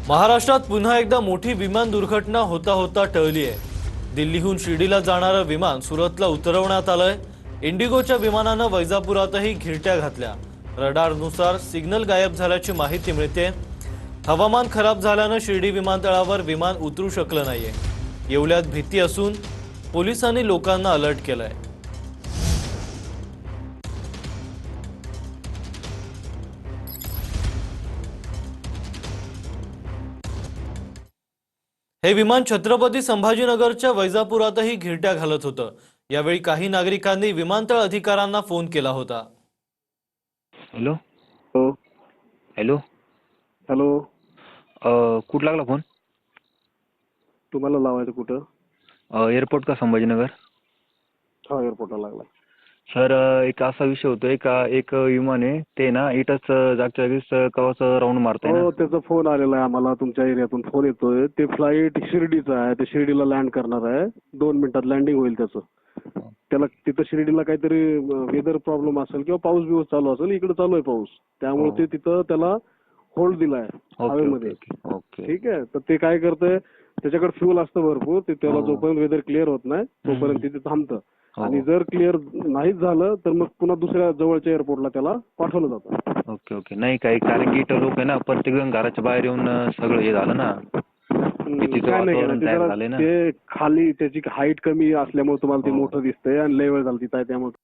महाराष्ट्रात पुन्हा एकदा मोठी विमान दुर्घटना होता होता टळली आहे। दिल्लीहून शिर्डीला जाणारं विमान सुरतला उतरवण्यात आलंय। इंडिगोच्या विमानानं वैजापुरातही घिरट्या घातल्या। रडारनुसार सिग्नल गायब झाल्याची माहिती मिळते। हवामान खराब झाल्यानं शिर्डी विमानतळावर विमान उतरू शकलं नाहीये। येवल्यात भीती असून पोलिसांनी लोकांना अलर्ट केलंय। हे विमान छत्रपती संभाजीनगरच्या वैजापुरातही घिरट्या घालत होतं। यावेळी काही नागरिकांनी विमानतळ अधिकाऱ्यांना फोन केला होता। हॅलो हो. Hello hello. कुठं लागला फोन? तुम्हाला लावायचं कुठं? एअरपोर्ट का संभाजीनगर? हा, एअरपोर्टला लागला. सर एक असा विषय होतोय का एक विमान आहे ते ना इथंच जागच्या जागीच कवाचं राऊंड मारतंय ना. हो, त्याचा फोन आलेला आहे आम्हाला. तुमच्या एरियातून फोन येतोय. ते फ्लाईट शिर्डीचं आहे. ते शिर्डीला लँड करणार आहे. 2 मिनिटात लँडिंग होईल त्याचं. त्याला तिथं शिर्डीला काहीतरी वेदर प्रॉब्लेम असेल किंवा पाऊस बिऊस चालू असेल. इकडे चालू आहे पाऊस, त्यामुळे ते तिथं त्याला होल्ड दिलाय हवेमध्ये. ओके. ठीक आहे. तर ते काय करतंय, त्याच्याकडे फ्यूल असतं भरपूर. ते त्याला जोपर्यंत वेदर क्लिअर होत नाही तोपर्यंत तिथे थांबतं. आणि जर क्लिअर नाहीच झालं तर मग पुन्हा दुसऱ्या जवळच्या एअरपोर्टला त्याला पाठवलं जातं. Okay okay. नाही काही कारण की इथं लोक आहे ना प्रत्येक जण घराच्या बाहेर येऊन सगळं हे झालं ना. भीतीचं काय नाही वातावरण ते तयार जरा झालंय ना. ते खाली त्याची हाईट कमी असल्यामुळे तुम्हाला ते मोठं दिसतंय आणि लय वेळ झाला तिथं आहे त्यामुळे